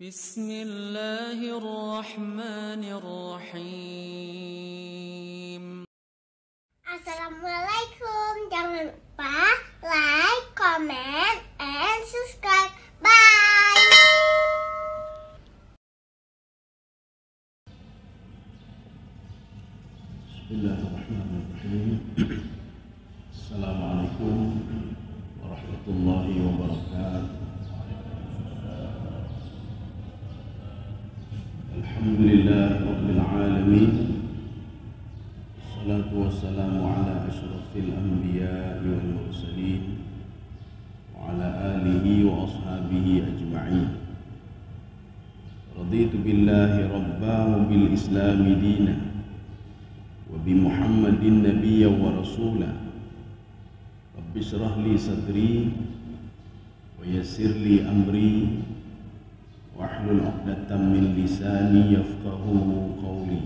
Bismillahirrahmanirrahim. Assalamualaikum. Jangan lupa like, comment, and subscribe. Bye. Bismillahirrahmanirrahim. Assalamualaikum warahmatullahi wabarakatuh. Alhamdulillah rabbil alamin. Wassalatu wassalamu ala asyrafil anbiya'i wal mursalin wa ala alihi wa ashabihi ajma'in. Raditu billahi rabban wa bil islami dina wa bi Muhammadin nabiyya wa rasula. Rabbi shrah li sadri wa yassir li amri wahlul 'uqdatam min lisani yafqahu qawli.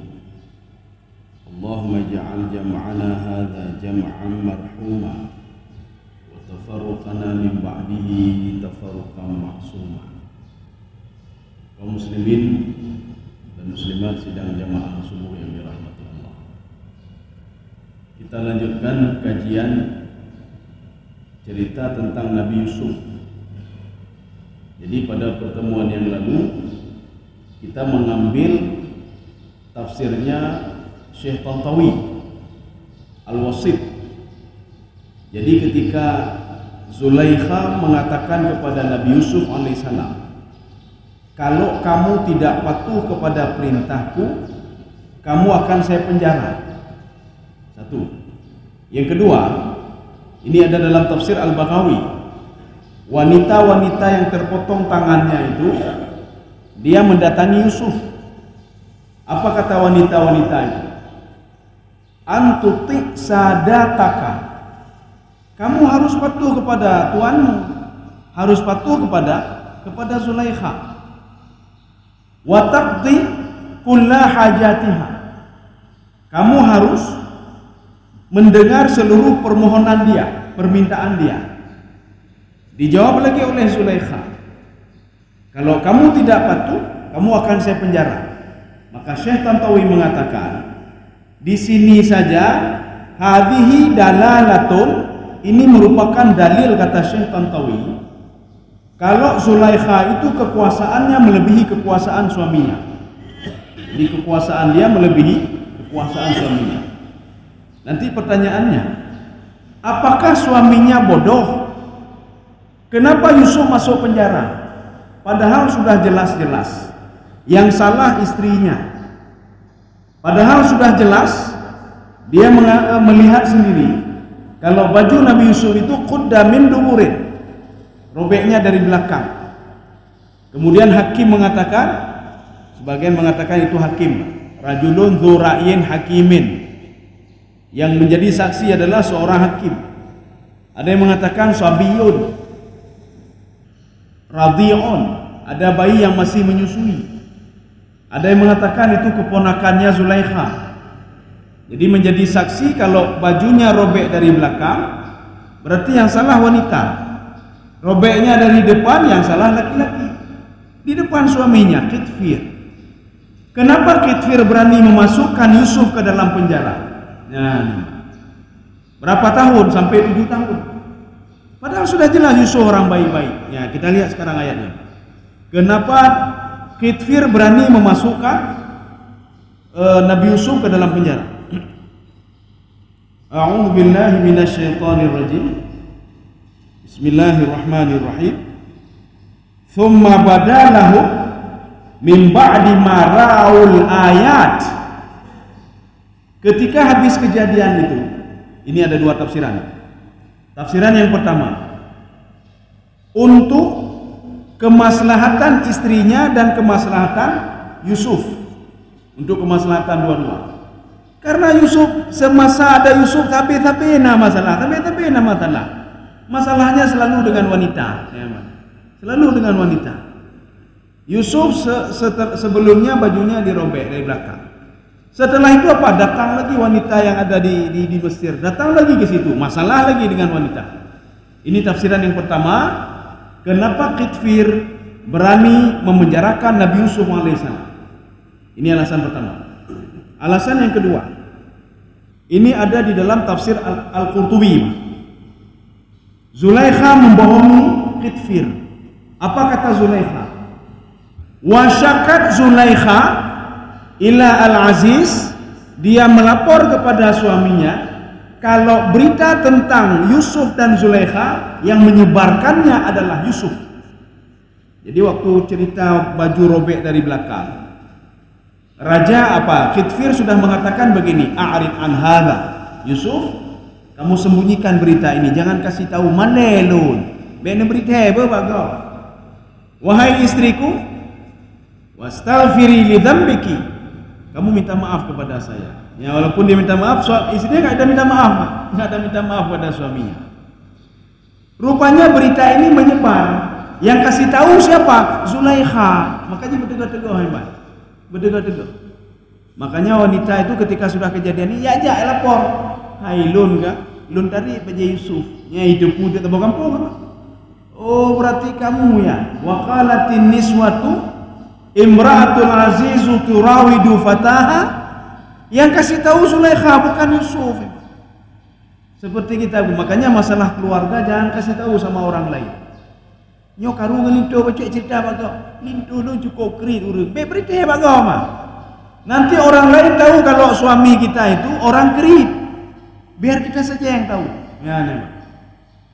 Allahumma ij'al jam'ana hadza jam'an marhuma wa tafarruqana min ba'dihi tafarruqan ma'suma. Kaum muslimin dan muslimat sidang jamaah subuh yang dirahmati Allah. Kita lanjutkan kajian cerita tentang Nabi Yusuf. Jadi pada pertemuan yang lalu kita mengambil tafsirnya Syekh Tantawi Al-Wasit. Jadi ketika Zulaikha mengatakan kepada Nabi Yusuf alaihissalam, kalau kamu tidak patuh kepada perintahku, kamu akan saya penjara. Satu. Yang kedua, ini ada dalam tafsir Al-Baghawi. Wanita-wanita yang terpotong tangannya itu, dia mendatangi Yusuf. Apa kata wanita-wanita itu? Antuti sadataka. Kamu harus patuh kepada tuanmu, harus patuh kepada Zulaikha. Wa taqdi kulla hajatiha. Kamu harus mendengar seluruh permohonan dia, permintaan dia. Dijawab lagi oleh Zulaikha, kalau kamu tidak patuh, kamu akan saya penjara. Maka Syekh Tantawi mengatakan, di sini saja hadhihi dalalatun, ini merupakan dalil kata Syekh Tantawi, kalau Zulaikha itu kekuasaannya melebihi kekuasaan suaminya. Jadi kekuasaan dia melebihi kekuasaan suaminya. Nanti pertanyaannya, apakah suaminya bodoh? Kenapa Yusuf masuk penjara? Padahal sudah jelas-jelas yang salah istrinya. Padahal sudah jelas dia melihat sendiri kalau baju Nabi Yusuf itu qudda min duburin, robeknya dari belakang. Kemudian hakim mengatakan, sebagian mengatakan itu hakim, rajulun dzu ra'yin hakimin, yang menjadi saksi adalah seorang hakim. Ada yang mengatakan sabiyun radhi'un, ada bayi yang masih menyusui. Ada yang mengatakan itu keponakannya Zulaikha. Jadi menjadi saksi kalau bajunya robek dari belakang, berarti yang salah wanita. Robeknya dari depan, yang salah laki-laki. Di depan suaminya, Kitfir. Kenapa Kitfir berani memasukkan Yusuf ke dalam penjara? Nah, berapa tahun? Sampai 7 tahun. Padahal sudah jelas Yusuf orang baik-baik. Ya, kita lihat sekarang ayatnya. Kenapa Kitfir berani memasukkan Nabi Yusuf ke dalam penjara? A'udzu billahi minasyaitonir rajim. Bismillahirrahmanirrahim. Tsumma badalahu min ba'di ma ra'ul ayat. Ketika habis kejadian itu, ini ada dua tafsiran. Tafsiran yang pertama, untuk kemaslahatan istrinya dan kemaslahatan Yusuf, untuk kemaslahatan dua-dua. Karena Yusuf, semasa ada Yusuf tapi masalah. Masalahnya selalu dengan wanita, selalu dengan wanita. Yusuf sebelumnya bajunya dirobek dari belakang. Setelah itu apa? Datang lagi wanita yang ada di Mesir, datang lagi ke situ, masalah lagi dengan wanita. Ini tafsiran yang pertama. Kenapa Kitfir berani memenjarakan Nabi Yusuf alaihissalam. Ini alasan pertama. Alasan yang kedua, ini ada di dalam tafsir Al-Qurtubi. Zulaikha membohongi Khidfir. Apa kata Zulaikha? Wa syakat Zulaikha ila al-Aziz, dia melapor kepada suaminya kalau berita tentang Yusuf dan Zulaikha yang menyebarkannya adalah Yusuf. Jadi waktu cerita baju robek dari belakang, Raja Khidfir sudah mengatakan begini, a'rid an hadza. Yusuf, kamu sembunyikan berita ini, jangan kasih tahu manelun. Bene berita apa bago? Wahai istriku, wastaghfiri li dzambiki. Kamu minta maaf kepada saya. Ya, walaupun dia minta maaf, istrinya enggak ada minta maaf, enggak ada minta maaf pada suaminya. Rupanya berita ini menyebar. Yang kasih tahu siapa? Zulaikha. Makanya bertegak-tegak hebat. Bertegak-tegak. Makanya wanita itu ketika sudah kejadian ini, ya lapor. Hai Lun kah? Lun tadi Baja Yusuf. Ya hidup putih atau kampung apa? Oh berarti kamu ya. Wa qalatin niswatu imra'atul azizu turawidu fataha. Yang kasih tahu Zulaikha bukan Yusuf. Seperti kita, makanya masalah keluarga jangan kasih tahu sama orang lain. Nyo karu ngelinto baca cerita bago. Linto lu cukup krit urang. Be berita bago mah. Nanti orang lain tahu kalau suami kita itu orang krit. Biar kita saja yang tahu. Ya, nih.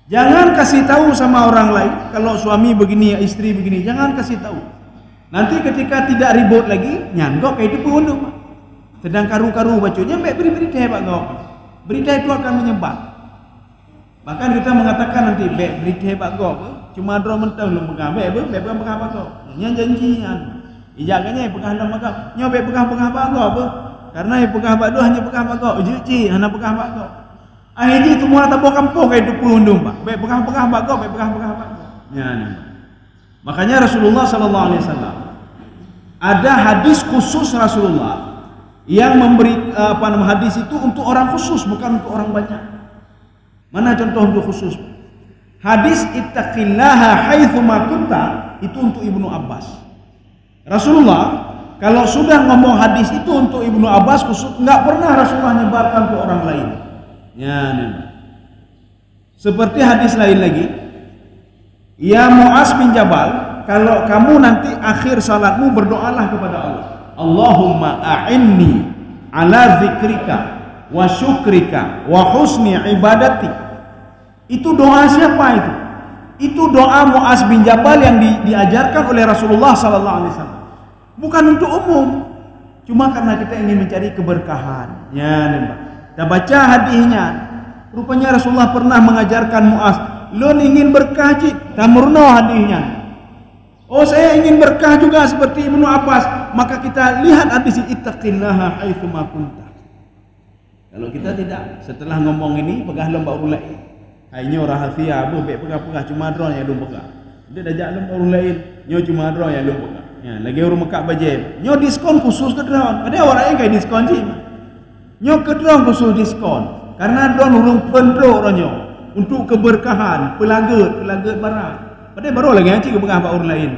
Jangan kasih tahu sama orang lain kalau suami begini, istri begini. Jangan kasih tahu. Nanti ketika tidak ribut lagi, nyanggok kayak itu pun. Sedang karu-karu bacanya beri berita bago. Berita itu akan menyebar. Bahkan kita mengatakan nanti berita bago. Cuma dro mentang lu pegang pegang bago. Nya janjian. Ijaganya pegang bago. Nyo pegang bago apa? Karena pegang bago hanya pegang bago. Uji hanya pegang bago. Akhirnya semua tabo kampung kayak itu pundung, Pak. Pegang bago, pegang bago. Ya nih. Makanya Rasulullah sallallahu alaihi wasallam ada hadis khusus Rasulullah yang memberi hadis itu untuk orang khusus, bukan untuk orang banyak. Mana contoh untuk khusus? Hadis ittaqillaha haitsuma kunta itu untuk Ibnu Abbas. Rasulullah kalau sudah ngomong hadis itu untuk Ibnu Abbas khusus, enggak pernah Rasulullah nyebarkan ke orang lain. Ya, nih. Seperti hadis lain lagi, ya Mu'az bin Jabal, kalau kamu nanti akhir salatmu berdoalah kepada Allah. Allahumma a'inni ala zikrika wa syukrika wa husni ibadati. Itu doa siapa itu? Itu doa Mu'az bin Jabal yang diajarkan oleh Rasulullah sallallahu alaihi wasallam. Bukan untuk umum. Cuma karena kita ingin mencari keberkahan. Ya, nih, Pak. Kita baca hadisnya. Rupanya Rasulullah pernah mengajarkan Mu'az, "Lu ingin berkah, Cik?" Tamurno hadisnya. Oh, saya ingin berkah juga seperti Ibnu Abbas. Maka kita lihat hadis ittaqillaha haitsuma kunta. Kalau kita tidak, setelah ngomong ini pegang lembak ulai. Hainyo rahasia abu be pegang cuma drone yang lu pegang. Dia dah jak lembak ulai, nyo cuma drone yang lu pegang. Ya, lagi orang Mekah baje. Nyo diskon khusus ke drone. Ada orang yang kayak diskon sih. Nyo ke drone khusus diskon. Karena drone urung pendro orangnya untuk keberkahan, pelagut barang. Padahal baru lagi ngaji ke pegang orang lain.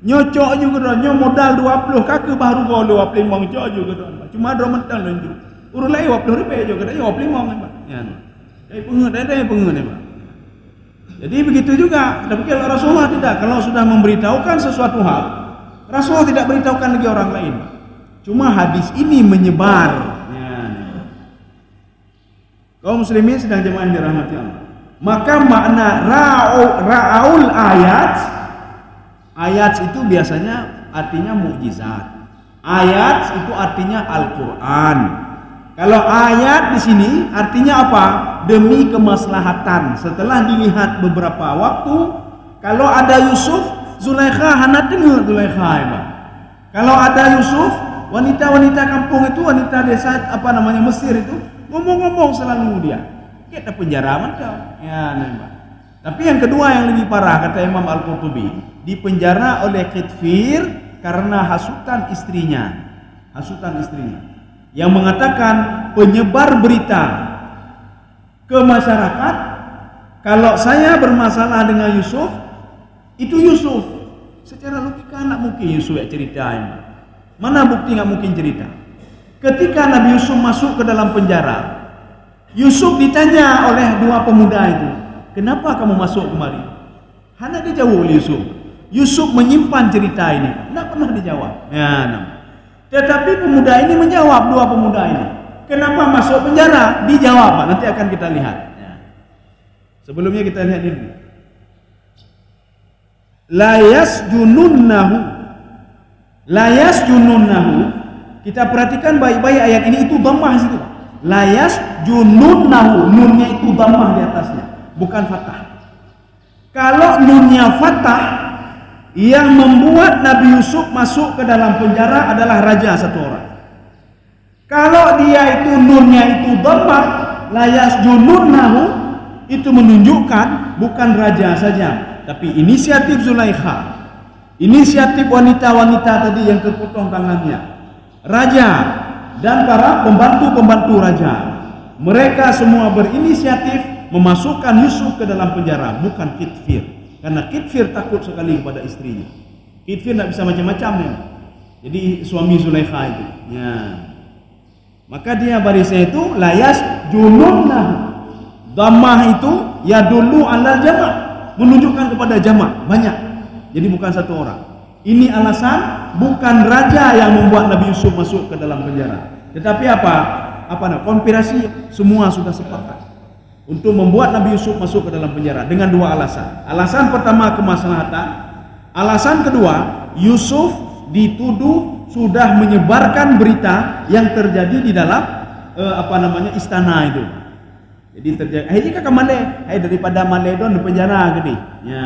Nyocok juga dah, nyo modal 20 kakak baru gol 25 cok juga dah. Cuma dah mentang lanjut. Urus lain 20 rupiah juga dah, 25 kan. Ya. Kayak pengen ni, Pak. Jadi begitu juga. Tapi kalau Rasulullah tidak, kalau sudah memberitahukan sesuatu hal, Rasulullah tidak beritahukan lagi orang lain. Cuma hadis ini menyebar. Ya. Kaum muslimin sedang jemaah yang dirahmati Allah. Maka makna ra'aul ayat itu biasanya artinya mukjizat. Ayat itu artinya Al-Qur'an. Kalau ayat di sini artinya apa? Demi kemaslahatan. Setelah dilihat beberapa waktu, kalau ada Yusuf, Zulaikha hana dengar Zulaikha ya. Kalau ada Yusuf, wanita-wanita kampung itu, wanita desa Mesir itu ngomong-ngomong selalu dia. Kita penjara kau. Ya, Mbak. Tapi yang kedua yang lebih parah kata Imam Al-Qurtubi, dipenjara oleh Khidfir karena hasutan istrinya. Yang mengatakan penyebar berita ke masyarakat kalau saya bermasalah dengan Yusuf, itu Yusuf. Secara logika nggak mungkin Yusuf yang ceritain. Mana bukti nggak mungkin cerita? Ketika Nabi Yusuf masuk ke dalam penjara, Yusuf ditanya oleh dua pemuda itu, kenapa kamu masuk kemari? Hanya dijawab oleh Yusuf. Yusuf menyimpan cerita ini, tidak pernah dijawab. Ya, tetapi pemuda ini menjawab, dua pemuda ini, kenapa masuk penjara? Dijawab. Nanti akan kita lihat. Ya. Sebelumnya kita lihat ini. La yasjununnahu. Kita perhatikan baik-baik ayat ini, itu dhammah situ. La yasjununnahu, nunnya itu dhammah di atasnya, bukan fathah. Kalau nunnya fathah, yang membuat Nabi Yusuf masuk ke dalam penjara adalah raja satu orang. Kalau dia itu nunnya itu dhammah, la yasjununnahu, itu menunjukkan bukan raja saja, tapi inisiatif Zulaikha, inisiatif wanita-wanita tadi yang terpotong tangannya, raja dan para pembantu-pembantu raja, mereka semua berinisiatif memasukkan Yusuf ke dalam penjara, bukan Kitfir. Karena Kitfir takut sekali kepada istrinya. Kitfir tidak bisa macam-macam nih. Jadi suami Zulaikha itu. Ya. Maka dia barisnya itu layas jununnahu. Dhammah itu ya dulu ala jamak, menunjukkan kepada jamak banyak. Jadi bukan satu orang. Ini alasan bukan raja yang membuat Nabi Yusuf masuk ke dalam penjara. Tetapi konspirasi semua sudah sepakat untuk membuat Nabi Yusuf masuk ke dalam penjara dengan dua alasan. Alasan pertama kemaslahatan, alasan kedua Yusuf dituduh sudah menyebarkan berita yang terjadi di dalam istana itu. Jadi terjadi akhirnya ke Malay, daripada Malay di penjara gede. Ya,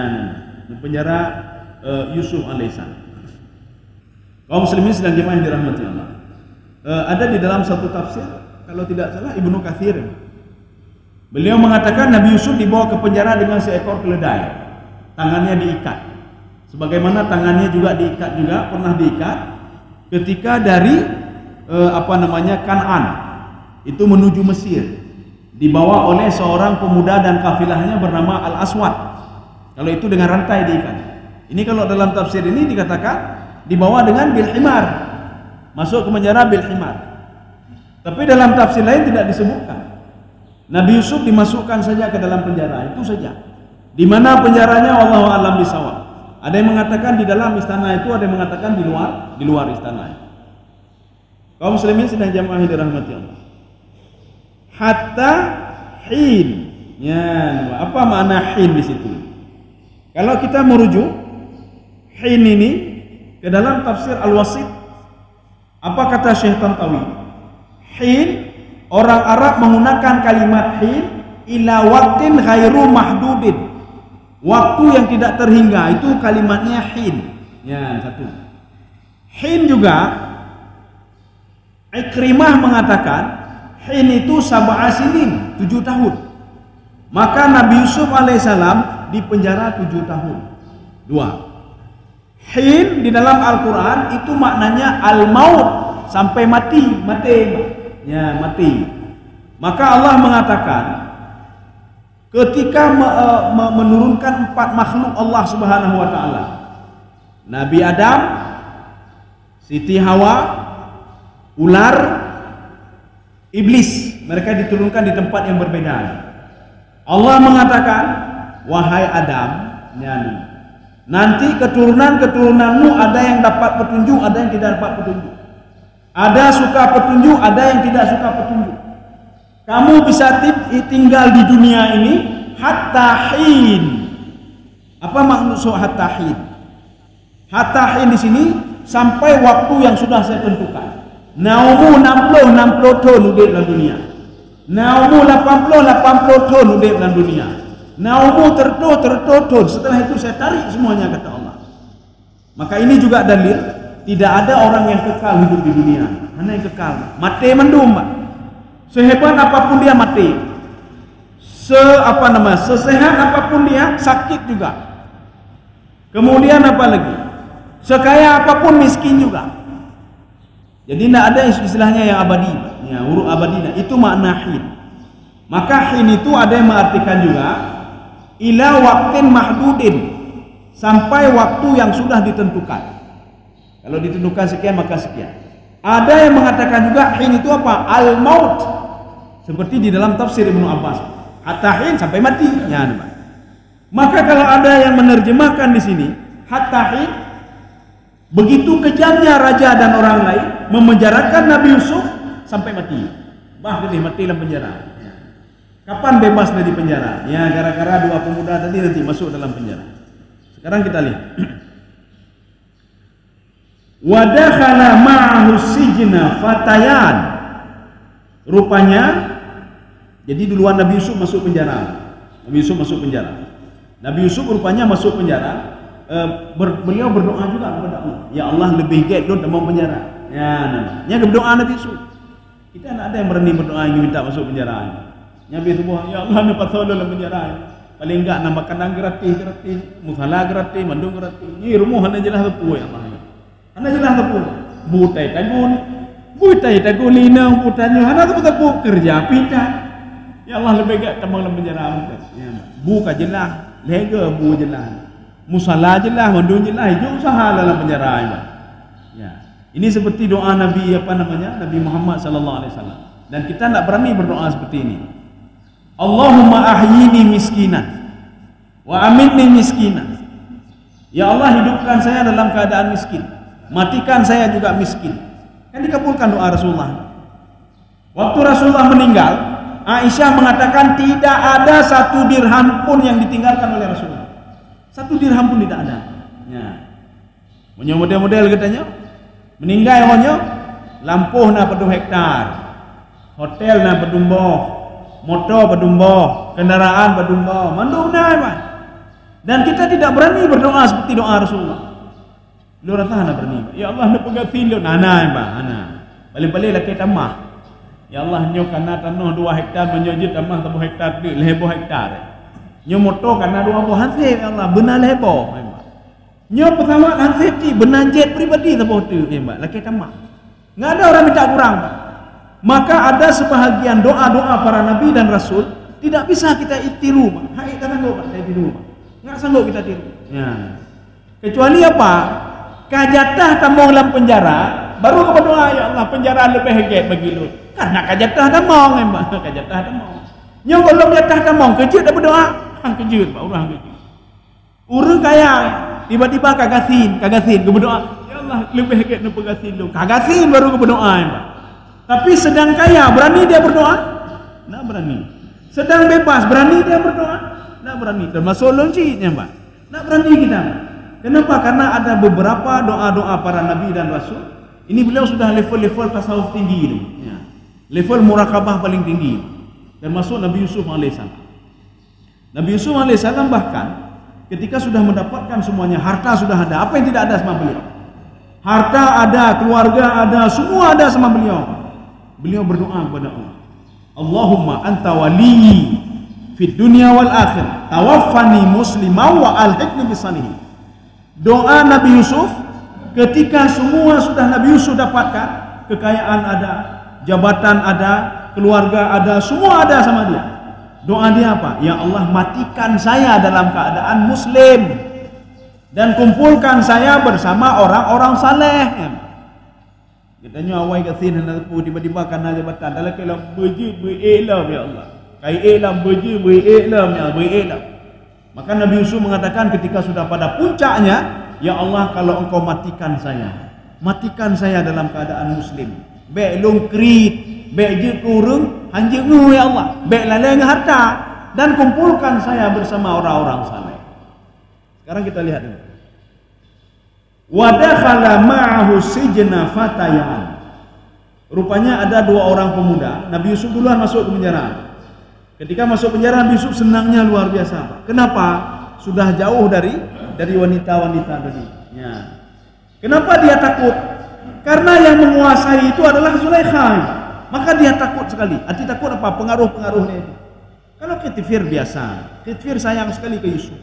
di penjara Yusuf alaihissalam. Kaum muslimin sedang jemaah yang dirahmati Allah. Ada di dalam satu tafsir, kalau tidak salah Ibnu Katsir. Beliau mengatakan Nabi Yusuf dibawa ke penjara dengan seekor keledai. Tangannya diikat. Sebagaimana tangannya juga diikat juga, pernah diikat ketika dari Kan'an itu menuju Mesir. Dibawa oleh seorang pemuda dan kafilahnya bernama Al-Aswad. Kalau itu dengan rantai diikat. Ini kalau dalam tafsir ini dikatakan dibawa dengan bil himar. Masuk ke penjara bil himar. Tapi dalam tafsir lain tidak disebutkan. Nabi Yusuf dimasukkan saja ke dalam penjara, itu saja. Di mana penjaranya wallahu a'lam bishawab. Ada yang mengatakan di dalam istana itu, ada yang mengatakan di luar istana itu. Kaum muslimin sedang jamaah yang dirahmati Allah. Hatta hin. Ya, apa makna hin di situ? Kalau kita merujuk hin ini ke dalam tafsir Al-Wasit, apa kata Syekh Tantawi? Hin, orang Arab menggunakan kalimat hin ila waqtin ghairu mahdudin. Waktu yang tidak terhingga, itu kalimatnya hin. Ya, satu. Hin juga Ikrimah mengatakan hin itu sab'a sinin, 7 tahun. Maka Nabi Yusuf alaihissalam di penjara 7 tahun. 2. Hin di dalam Al-Quran itu maknanya al-maut, sampai mati. Ya, mati. Maka Allah mengatakan ketika menurunkan 4 makhluk Allah Subhanahu wa taala. Nabi Adam, Siti Hawa, ular, iblis, mereka diturunkan di tempat yang berbeda. Allah mengatakan, wahai Adam, nanti keturunan-keturunanmu ada yang dapat petunjuk, ada yang tidak dapat petunjuk. Ada suka petunjuk, ada yang tidak suka petunjuk. Kamu bisa tinggal di dunia ini hatta hin. Apa maksud hatta hin? Hatta hin di sini sampai waktu yang sudah saya tentukan. Naumu 60 tahun hidup dalam dunia. Naumu 80 tahun hidup dalam dunia. Naumu tertuh tahun. Setelah itu saya tarik semuanya, kata Allah. Maka ini juga dalil tidak ada orang yang kekal hidup di dunia. Hanya yang kekal mati mendum. Sehebat apapun dia mati. Sesehat apapun dia sakit juga. Kemudian apa lagi? Sekaya apapun miskin juga. Jadi tidak ada istilahnya yang abadi, ya, huruf abadi. Itu makna hin. Maka hin itu ada yang mengartikan juga ila waqtin mahdudin, sampai waktu yang sudah ditentukan. Kalau ditentukan sekian maka sekian. Ada yang mengatakan juga hin itu apa? Al-maut. Seperti di dalam tafsir Ibnu Abbas. Hatta hin sampai mati. Ya, maka kalau ada yang menerjemahkan di sini hatta hin, begitu kejamnya raja dan orang lain memenjarakan Nabi Yusuf sampai mati. Bahkan dia mati dalam penjara. Kapan bebas dari penjara? Ya, gara-gara dua pemuda tadi nanti masuk dalam penjara. Sekarang kita lihat. Wa dakhala ma'ahu sijna fatayan. Rupanya jadi duluan Nabi Yusuf masuk penjara. Nabi Yusuf masuk penjara. Nabi Yusuf rupanya masuk penjara. Beliau berdoa juga kepada Allah. Ya Allah, lebih baik lu mau penjara. Ya, berdoa Nabi Yusuf. Kita tidak ada yang berani berdoa ingin minta masuk penjara. Nabi itu bohong. Ya Allah, dapat solo dalam penjara. Paling enggak nama makanan gratis, musala gratis, mandung gratis. Ini rumah hanya jelas tepu ya Allah. Hanya jelas tepu. Butai tagun linang putanya. Hanya tepu kerja pindah. Ya Allah, lebih baik tambang dalam penjara. Ya, buka jelas, lega bu jelas. Musala jelas, mandung jelas, hijau usaha dalam penjara. Ya. Ini seperti doa Nabi Nabi Muhammad sallallahu alaihi wasallam. Dan kita tidak berani berdoa seperti ini. Allahumma ahyini miskinan wa aminni miskinan. Ya Allah, hidupkan saya dalam keadaan miskin, matikan saya juga miskin. Kan dikabulkan doa Rasulullah. Waktu Rasulullah meninggal, Aisyah mengatakan tidak ada satu dirham pun yang ditinggalkan oleh Rasulullah. Satu dirham pun tidak ada. Ya. Punya model-model katanya. Meninggal hanya lampuh na pedung hektar, hotel na pedumboh, motor pedumboh, kendaraan pedumboh, mandung na. Dan kita tidak berani berdoa seperti doa Rasulullah. Lu rasa nak berani? Ya Allah, nak pegatin lu nana. Paling-paling laki tamah. Ya Allah, nyo kana tanah 2 hektar menyojit tamah 3 hektar di lebo hektar. Nyo motor kana 2 hansip ya Allah, benar lebo. Nyo pesawat hansip ti benar jet pribadi tabo tu laki tamah. Enggak ada orang minta kurang. Maka ada sebahagian doa-doa para nabi dan rasul tidak bisa kita tiru. Hai tak sanggup kita tiru. Enggak sanggup kita tiru. Ya. Kecuali apa? Kajatah tamong dalam penjara, baru kita doa ya Allah penjara lebih hebat bagi lu. Karena kajatah tamong kajatah tamong. Nyo kalau kajatah tamong kejut dah berdoa, hang kejut pak orang kejut. Urang kaya tiba-tiba kagasin ke berdoa, ya Allah lebih hebat nu pegasin lu. Kagasin baru ke berdoa pak. Tapi sedang kaya, berani dia berdoa? Tidak berani. Sedang bebas, berani dia berdoa? Tidak berani. Termasuk loncitnya, Pak. Tidak berani kita. Kenapa? Karena ada beberapa doa-doa para nabi dan rasul. Ini beliau sudah level-level tasawuf tinggi ini. Ya. Level murakabah paling tinggi. Termasuk Nabi Yusuf AS. Nabi Yusuf AS bahkan ketika sudah mendapatkan semuanya, harta sudah ada. Apa yang tidak ada sama beliau? Harta ada, keluarga ada, semua ada sama beliau. Beliau berdoa kepada Allah. Allahumma anta waliyyi fid dunya wal akhirah. Tawaffani musliman wa alhiqni bisalihin. Doa Nabi Yusuf ketika semua sudah Nabi Yusuf dapatkan, kekayaan ada, jabatan ada, keluarga ada, semua ada sama dia. Doa dia apa? Ya Allah, matikan saya dalam keadaan muslim dan kumpulkan saya bersama orang-orang saleh. Kita nyo awai kasin hendak pu tiba-tiba kana jabatan dalam kelam beji be'ilam ya Allah. Kai ilam beji be'ilam ya be'ilam. Maka Nabi Yusuf mengatakan ketika sudah pada puncaknya, ya Allah kalau engkau matikan saya dalam keadaan muslim. Baik lungkrit, baik je kurung, hanjing ya Allah. Baik lalai harta dan kumpulkan saya bersama orang-orang saleh. Sekarang kita lihat ini. Wa dakhala ma'ahu sijna fatayan. Rupanya ada 2 orang pemuda. Nabi Yusuf duluan masuk ke penjara. Ketika masuk penjara, Nabi Yusuf senangnya luar biasa. Kenapa? Sudah jauh dari wanita-wanita tadi. Ya. Kenapa dia takut? Karena yang menguasai itu adalah Zulaikha. Maka dia takut sekali. Arti takut apa? Pengaruh-pengaruhnya itu. Kalau Khitifir biasa, Khitifir sayang sekali ke Yusuf.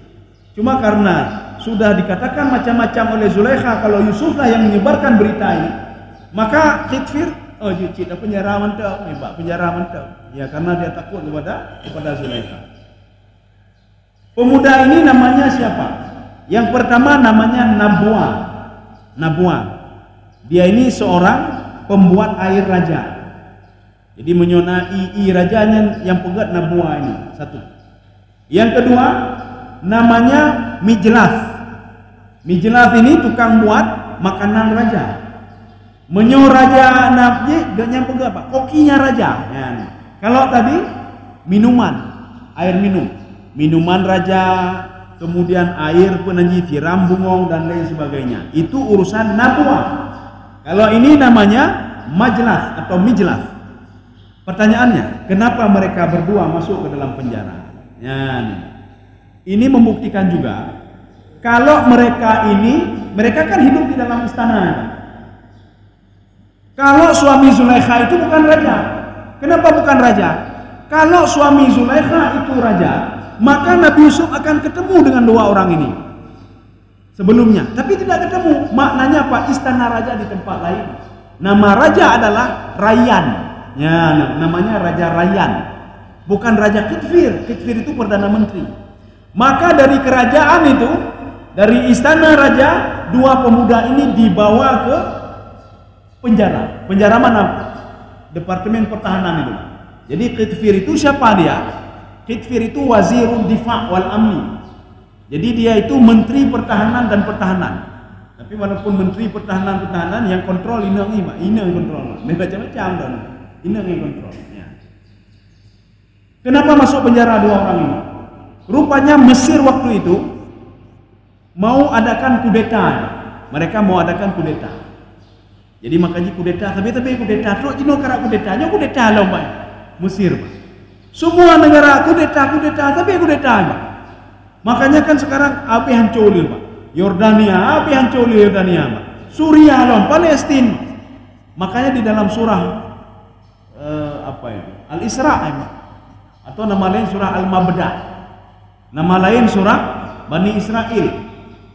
Cuma karena sudah dikatakan macam-macam oleh Zulaikha kalau Yusuflah yang menyebarkan berita ini, maka Khitifir, oh cita penjara mantap, penjara mantap. Ya karena dia takut kepada Zulaikha. Pemuda ini namanya siapa? Yang pertama namanya Nabwa. Nabwa. Dia ini seorang pembuat air raja. Jadi menyonai rajanya yang pegat Nabwa ini. Satu. Yang kedua namanya Mijlaf. Mijlaf ini tukang buat makanan raja. Menyo raja nafje gaknya pegat Pak. Kokinya raja. Ya. Kalau tadi minuman, air minum. Minuman raja, kemudian air penaji tiram bungong dan lain sebagainya. Itu urusan Nabwa. Kalau ini namanya Majlaf atau Mijlaf. Pertanyaannya, kenapa mereka berdua masuk ke dalam penjara? Ya, ini membuktikan juga kalau mereka kan hidup di dalam istana. Kalau suami Zulaikha itu bukan raja. Kenapa bukan raja? Kalau suami Zulaikha itu raja, maka Nabi Yusuf akan ketemu dengan dua orang ini sebelumnya, tapi tidak ketemu. Maknanya apa? Istana raja di tempat lain. Nama raja adalah Rayyan. Ya, namanya Raja Rayyan. Bukan Raja Kitfir. Kitfir itu Perdana Menteri. Maka dari kerajaan itu, dari istana raja, dua pemuda ini dibawa ke penjara. Penjara mana? Departemen Pertahanan itu. Jadi Kitfir itu siapa dia? Kitfir itu Wazirul Difa' wal Amni. Jadi dia itu Menteri Pertahanan dan Pertahanan. Tapi walaupun Menteri Pertahanan yang kontrol inang kontrol. Macam-macam dan inang yang kontrol. Ya. Kenapa masuk penjara dua orang ini? Rupanya Mesir waktu itu mau adakan kudeta. Mereka mau adakan kudeta. Jadi makanya kudeta, tapi kudeta terus jino kara kudetanya kudeta loh Pak. Mesir Pak. Semua negara kudeta, tapi kudeta Pak. Makanya kan sekarang api hancurin Pak. Yordania, api hancurin Yordania Pak. Suriah loh, Palestina. Makanya di dalam surah Al-Isra Pak. Atau nama lain surah Al-Mabda. Nama lain surah Bani Israel.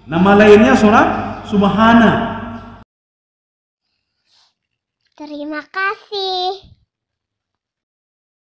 Nama lainnya surah Subhana. Terima kasih.